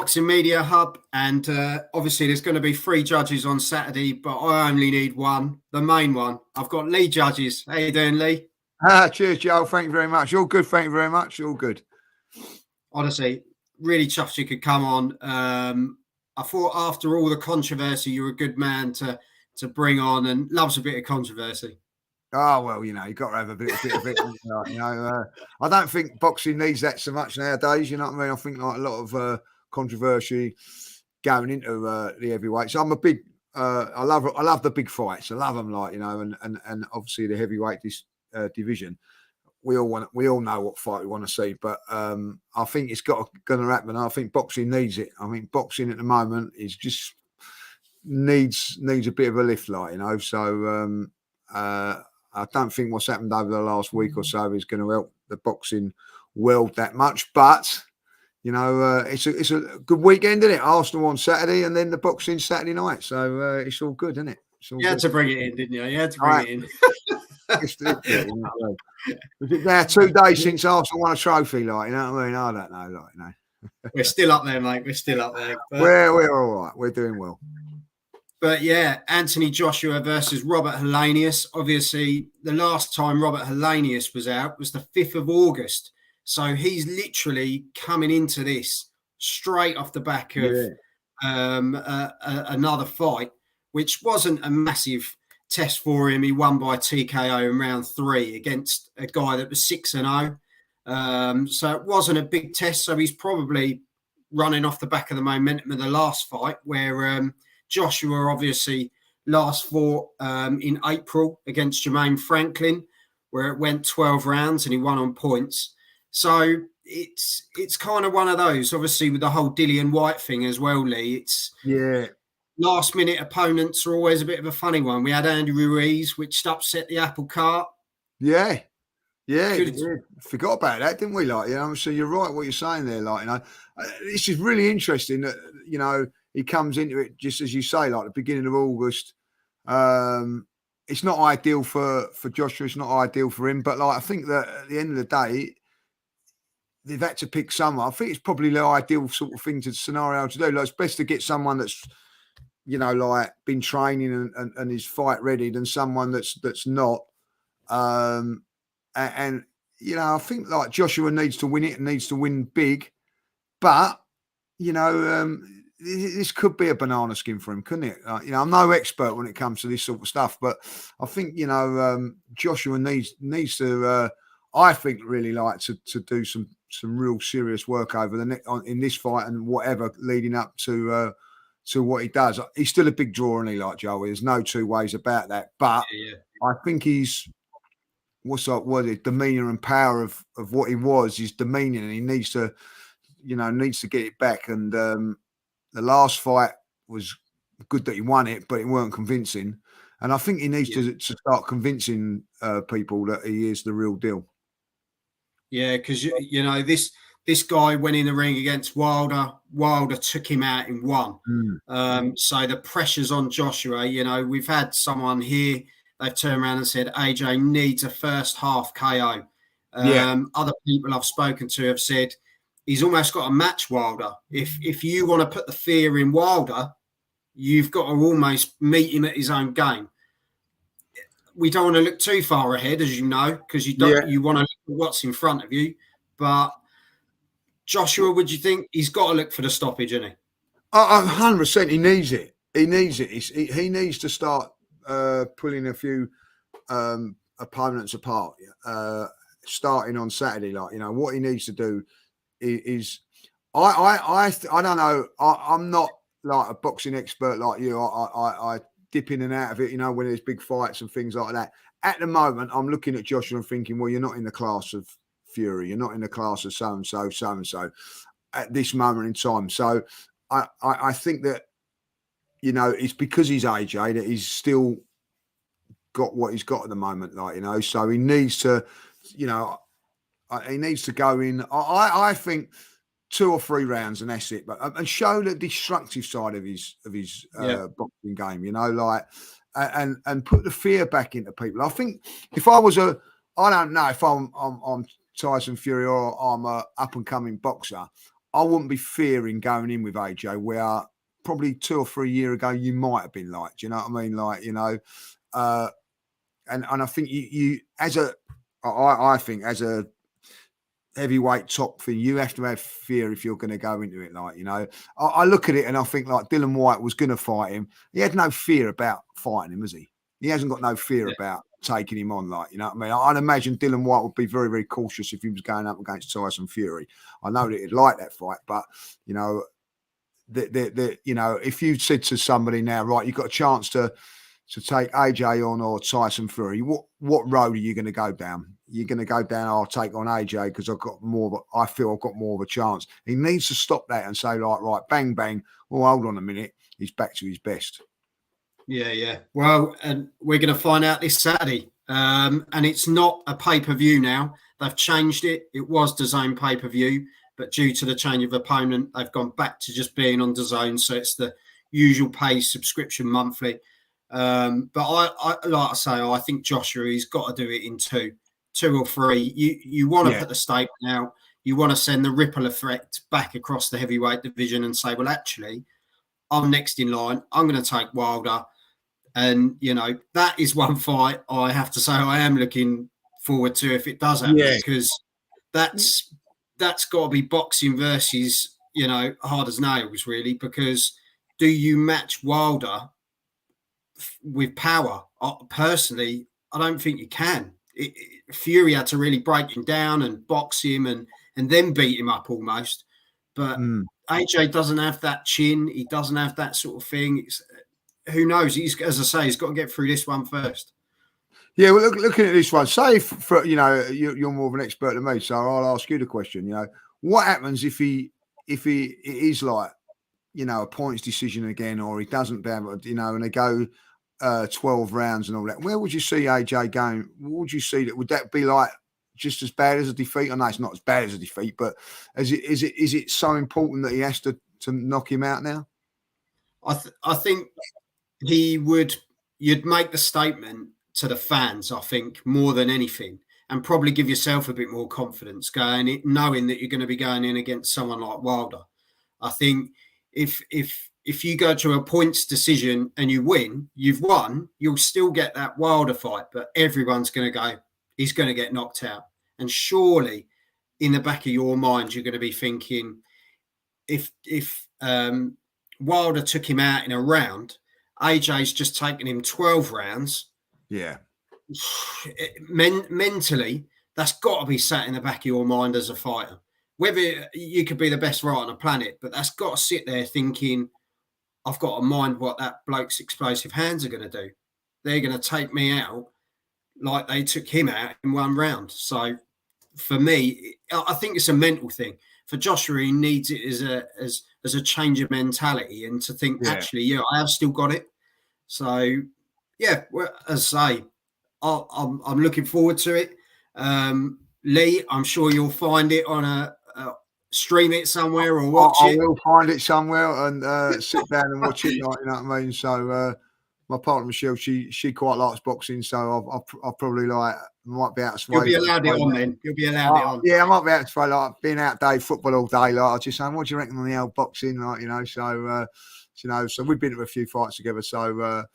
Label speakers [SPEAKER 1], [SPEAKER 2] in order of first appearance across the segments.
[SPEAKER 1] Boxing Media Hub, and obviously there's going to be 3 judges on Saturday, but I only need one, the main one. I've got Lee judges. How you doing, Lee?
[SPEAKER 2] Cheers, Joe. Thank you very much. All good. Thank you very much. All good.
[SPEAKER 1] Honestly, really chuffed you could come on. I thought after all the controversy, you're a good man to bring on, and loves a bit of controversy.
[SPEAKER 2] Oh, well, you got to have a bit of it. I don't think boxing needs that so much nowadays. You know what I mean? I think like a lot of controversy going into the heavyweights. I'm a big, I love the big fights. I love them, and obviously the heavyweight division. We all know what fight we want to see, but I think it's going to happen. I think boxing needs it. I think boxing at the moment is just needs a bit of a lift, So I don't think what's happened over the last week or so is going to help the boxing world that much. But it's a good weekend, isn't it? Arsenal on Saturday, and then the boxing Saturday night. So it's all good, isn't it?
[SPEAKER 1] You had to bring it in, didn't you? You had to bring it in.
[SPEAKER 2] Is it now 2 days since Arsenal won a trophy? You know what I mean? I don't know.
[SPEAKER 1] We're still up there, mate. We're still up there.
[SPEAKER 2] But we're all right. We're doing well.
[SPEAKER 1] But yeah, Anthony Joshua versus Robert Helenius. Obviously, the last time Robert Helenius was out was the 5th of August. So he's literally coming into this straight off the back of another fight, which wasn't a massive test for him. He won by TKO in round 3 against a guy that was 6-0. So it wasn't a big test. So he's probably running off the back of the momentum of the last fight, where Joshua obviously last fought in April against Jermaine Franklin, where it went 12 rounds and he won on points. So it's kind of one of those, obviously, with the whole Dillian White thing as well, Lee. Last minute opponents are always a bit of a funny one. We had Andy Ruiz, which upset the apple cart.
[SPEAKER 2] Yeah. Forgot about that, didn't we? So you're right what you're saying there. This is really interesting that, he comes into it just as you say, like the beginning of August. It's not ideal for Joshua. It's not ideal for him. But I think that at the end of the day, they've had to pick someone. I think it's probably the ideal sort of thing scenario to do. It's best to get someone that's, been training and is fight ready than someone that's not. I think Joshua needs to win it and needs to win big. But, this could be a banana skin for him, couldn't it? I'm no expert when it comes to this sort of stuff, but I think Joshua needs to. I think really to do some real serious work over in this fight and whatever leading up to what he does. He's still a big draw, and Joey. There's no 2 ways about that. But I think he's demeanor and power of what he was is demeaning, and he needs to get it back. And the last fight was good that he won it, but it weren't convincing. And I think he needs to start convincing people that he is the real deal.
[SPEAKER 1] Yeah, because this guy went in the ring against Wilder. Wilder took him out in 1. So the pressure's on Joshua. We've had someone here. They've turned around and said AJ needs a first half KO. Other people I've spoken to have said he's almost got to match Wilder. If you want to put the fear in Wilder, you've got to almost meet him at his own game. We don't want to look too far ahead, as you know, because you want to look at what's in front of you. But Joshua, would you think he's got to look for the stoppage, isn't he?
[SPEAKER 2] 100%. He needs it. He needs to start pulling a few opponents apart. Starting on Saturday, what he needs to do is I don't know. I'm not like a boxing expert like you. I dip in and out of it, when there's big fights and things like that. At the moment, I'm looking at Joshua and thinking, well, you're not in the class of Fury. You're not in the class of so-and-so at this moment in time. So I think that, it's because he's AJ that he's still got what he's got at the moment, so he needs to, he needs to go in. I think 2 or 3 rounds and that's it, but and show the destructive side of his boxing game, and put the fear back into people. I think if I was I don't know if I'm Tyson Fury or I'm a up and coming boxer, I wouldn't be fearing going in with AJ, where probably 2 or 3 years ago you might have been like, do you know what I mean? Like, you know, and I think you as a, I think as a heavyweight top thing, you have to have fear if you're going to go into it. Like, you know, I look at it and I think like Dylan White was going to fight him. He had no fear about fighting him, has he? He hasn't got no fear about taking him on. Like, you know what I mean? I'd imagine Dylan White would be very, very cautious if he was going up against Tyson Fury. I know that he'd like that fight, but you know, you know, if you said to somebody now, right, you've got a chance to take AJ on or Tyson Fury, what road are you going to go down? You're going to go down, I'll take on AJ because I feel I've got more of a chance. He needs to stop that and say, like, right, bang, bang. Well, hold on a minute. He's back to his best.
[SPEAKER 1] Yeah. Well, and we're going to find out this Saturday. And it's not a pay-per-view now. They've changed it. It was DAZN pay-per-view, but due to the change of opponent, they've gone back to just being on DAZN. So it's the usual pay subscription monthly. But I like I say, I think Joshua, he's got to do it in two or three. You want to put the statement out. You want to send the ripple effect back across the heavyweight division and say, well, actually, I'm next in line. I'm going to take Wilder. And, you know, that is one fight I have to say I am looking forward to if it does happen, because that's got to be boxing versus, you know, hard as nails, really, because do you match Wilder with power? Personally, I don't think you can. Fury had to really break him down and box him and then beat him up almost. But AJ doesn't have that chin. He doesn't have that sort of thing. Who knows? He's, as I say, he's got to get through this one first. Yeah,
[SPEAKER 2] well, looking at this one, say for you know, you're more of an expert than me, so I'll ask you the question. You know, what happens if it is like, you know, a points decision again, or he doesn't be able to, you know, and they go 12 rounds and all that? Where would you see AJ going? What would you see that? Would that be like just as bad as a defeat? I know it's not as bad as a defeat, but is it so important that he has to knock him out now?
[SPEAKER 1] I think you'd make the statement to the fans, I think, more than anything, and probably give yourself a bit more confidence knowing that you're going to be going in against someone like Wilder. I think if you go to a points decision and you win, you've won, you'll still get that Wilder fight, but everyone's going to go, he's going to get knocked out. And surely in the back of your mind, you're going to be thinking, if Wilder took him out in a round, AJ's just taken him 12 rounds.
[SPEAKER 2] Yeah.
[SPEAKER 1] Mentally, that's got to be sat in the back of your mind as a fighter. Whether you could be the best fighter on the planet, but that's got to sit there thinking, I've got to mind what that bloke's explosive hands are going to do. They're going to take me out like they took him out in one round. So for me, I think it's a mental thing. For Joshua, he needs it as a change of mentality and to think, actually, I have still got it. So, well, as I say, I'm looking forward to it. Lee, I'm sure you'll find it on stream it somewhere or watch it.
[SPEAKER 2] I will find it somewhere and sit down and watch it. Like, you know what I mean? So my partner Michelle, she quite likes boxing, so I'll probably might be out to sway.
[SPEAKER 1] You'll be allowed it on then. You'll be allowed it on.
[SPEAKER 2] Yeah, I might be out to sway, like being out day football all day. Like I just saying, what do you reckon on the old boxing? Like, you know, so so we've been to a few fights together. So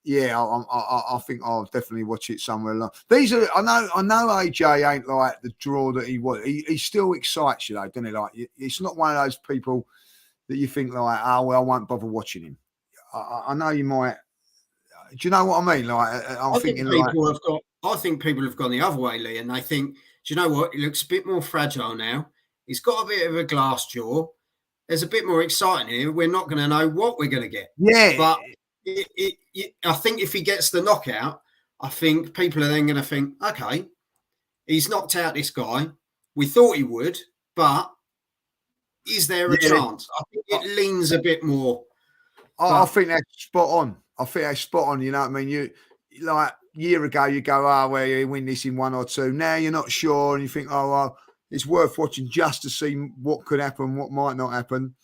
[SPEAKER 2] I think I'll definitely watch it somewhere. These are I know AJ ain't like the draw that he was. He still excites you though, doesn't he? Like it's not one of those people that you think like, oh well, I won't bother watching him. I know you might. Do you know what I mean? Like I think
[SPEAKER 1] people have gone the other way, Lee, and they think, do you know what? He looks a bit more fragile now. He's got a bit of a glass jaw. There's a bit more exciting here. We're not going to know what we're going to get.
[SPEAKER 2] Yeah,
[SPEAKER 1] but I think if he gets the knockout, I think people are then going to think, okay, he's knocked out this guy. We thought he would, but is there a chance? I think it leans a bit more.
[SPEAKER 2] I think that's spot on. You know what I mean? You like a year ago, you go, well, you win this in 1 or 2. Now you're not sure, and you think, oh, well, it's worth watching just to see what could happen, what might not happen.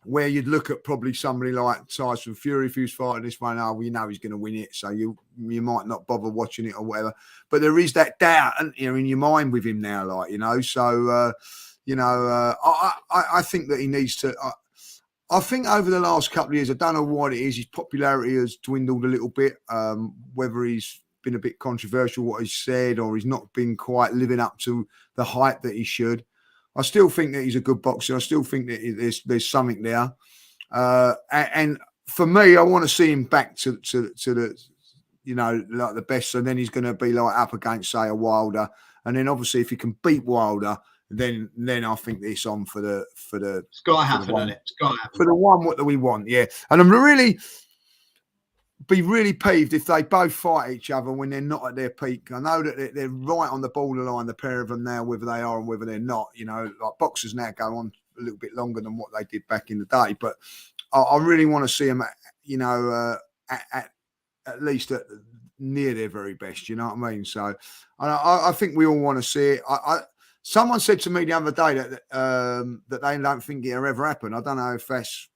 [SPEAKER 2] Where you'd look at probably somebody like Tyson Fury, if he was fighting this one, we know he's going to win it, so you might not bother watching it or whatever. But there is that doubt, in your mind with him now, like, you know. So You know, I think that he needs to. I think over the last couple of years, I don't know what it is. His popularity has dwindled a little bit. Whether he's been a bit controversial what he's said, or he's not been quite living up to the hype that he should. I still think that he's a good boxer. I still think that there's something there. And for me, I want to see him back to the, you know, like the best. And then he's going to be like up against, say, a Wilder. And then obviously, if he can beat Wilder, then I think it's on for the.
[SPEAKER 1] It's got to happen, isn't it? It's got to happen.
[SPEAKER 2] For the one what do we want, yeah. And I'm really peeved if they both fight each other when they're not at their peak. I know that they're right on the borderline, the pair of them now, whether they are and whether they're not. You know, like boxers now go on a little bit longer than what they did back in the day. But I really want to see them, you know, at least near their very best. You know what I mean? So I think we all want to see it. Someone said to me the other day that they don't think it'll ever happen. I don't know if that's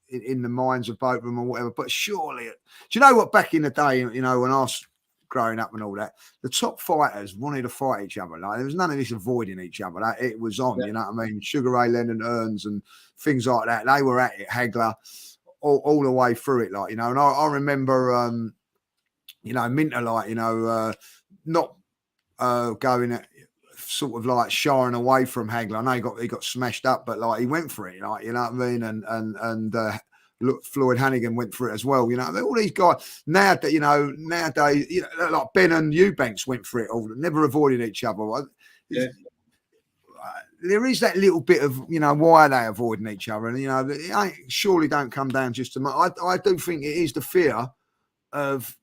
[SPEAKER 2] in the minds of both of them or whatever, but surely. Do you know what? Back in the day, you know, when I was growing up and all that, the top fighters wanted to fight each other. Like there was none of this avoiding each other. Like, it was on. You know what I mean? Sugar Ray Leonard, Earns, and things like that. They were at it. Hagler, all the way through it. Like, you know, and I remember, you know, Minter, like, you know, not going at. Sort of like shying away from Hagler. I know he got smashed up, but like he went for it, like, you know what I mean. And look, Floyd Hannigan went for it as well. You know, all these guys nowadays, you know, like Ben and Eubanks went for it all, never avoided each other. Yeah. There is that little bit of, you know, why are they avoiding each other? And you know, it surely don't come down just to. I do think it is the fear of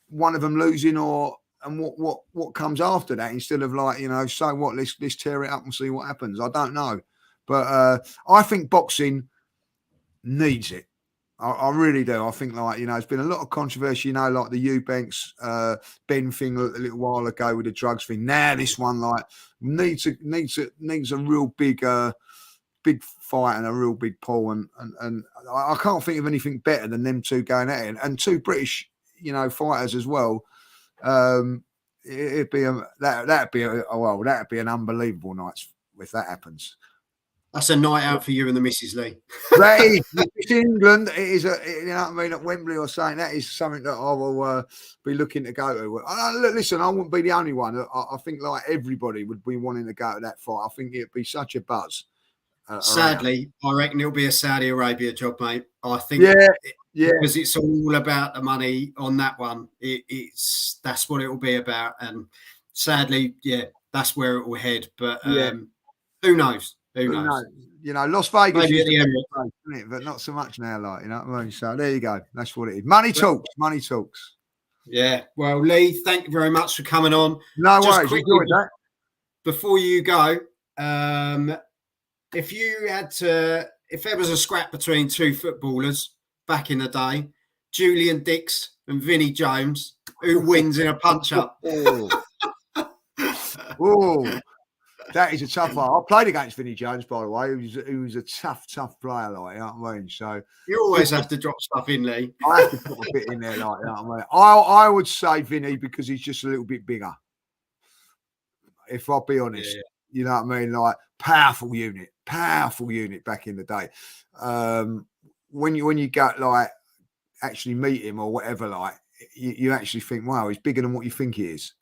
[SPEAKER 2] one of them losing and what comes after that, instead of like, you know, so what, let's tear it up and see what happens. I don't know. But I think boxing needs it. I really do. I think, like, you know, there's been a lot of controversy, you know, like the Eubanks Ben thing a little while ago with the drugs thing. Now this one, like, needs a real big fight and a real big pull. And I can't think of anything better than them two going at it. And two British, you know, fighters as well. It'd be that'd be an unbelievable night if that happens.
[SPEAKER 1] That's a night out for you and the Mrs. Lee.
[SPEAKER 2] That is, it's England. It is you know what I mean, at Wembley or something. That is something that I will be looking to go to. Listen, I wouldn't be the only one. I think like everybody would be wanting to go to that fight. I think it'd be such a buzz.
[SPEAKER 1] Sadly, I reckon it'll be a Saudi Arabia job, mate. I think, because it's all about the money on that one. That's what it will be about, and sadly, that's where it will head. But who knows? Who knows?
[SPEAKER 2] You know, Las Vegas
[SPEAKER 1] maybe
[SPEAKER 2] is
[SPEAKER 1] at the end,
[SPEAKER 2] isn't it? But not so much now. Like, you know what I mean? So there you go. That's what it is. Money talks. Money talks. Yeah.
[SPEAKER 1] Well, Lee, thank you very much for coming on.
[SPEAKER 2] No worries. Enjoyed that.
[SPEAKER 1] Before you go, if there was a scrap between two footballers back in the day, Julian Dix and Vinnie Jones, who wins in a punch-up?
[SPEAKER 2] Oh, that is a tough one. I played against Vinnie Jones, by the way. He was a tough player, like, you know what I mean? So
[SPEAKER 1] you always have to drop stuff in, Lee.
[SPEAKER 2] I have to put a bit in there, like, you know what I mean? I would say Vinnie, because he's just a little bit bigger. If I'll be honest, you know what I mean? Like, powerful unit back in the day. When you go, like, actually meet him or whatever, like, you actually think, wow, he's bigger than what you think he is.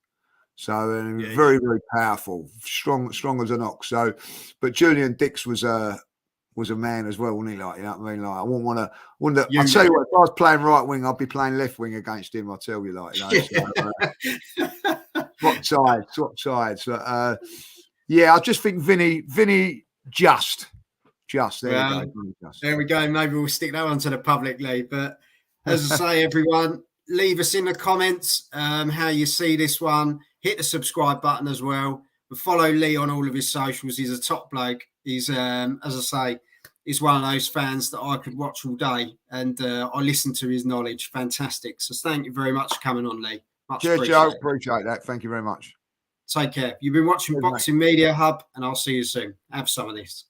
[SPEAKER 2] So very, very powerful, strong as an ox. So, but Julian Dix was a man as well, wasn't he? Like, you know what I mean? Like, I wouldn't want to. I'll tell you what, if I was playing right wing, I'd be playing left wing against him. I'll tell you, like, you know, swap sides. But I just think Vinnie just there.
[SPEAKER 1] There we go. Maybe we'll stick that one to the public, Lee. But as I say, everyone, leave us in the comments how you see this one. Hit the subscribe button as well. And follow Lee on all of his socials. He's a top bloke. He's, as I say, he's one of those fans that I could watch all day. And I listen to his knowledge. Fantastic. So thank you very much for coming on, Lee.
[SPEAKER 2] Cheers, Joe. Appreciate that. Thank you very much.
[SPEAKER 1] Take care. You've been watching Boxing Media Hub, and I'll see you soon. Have some of this.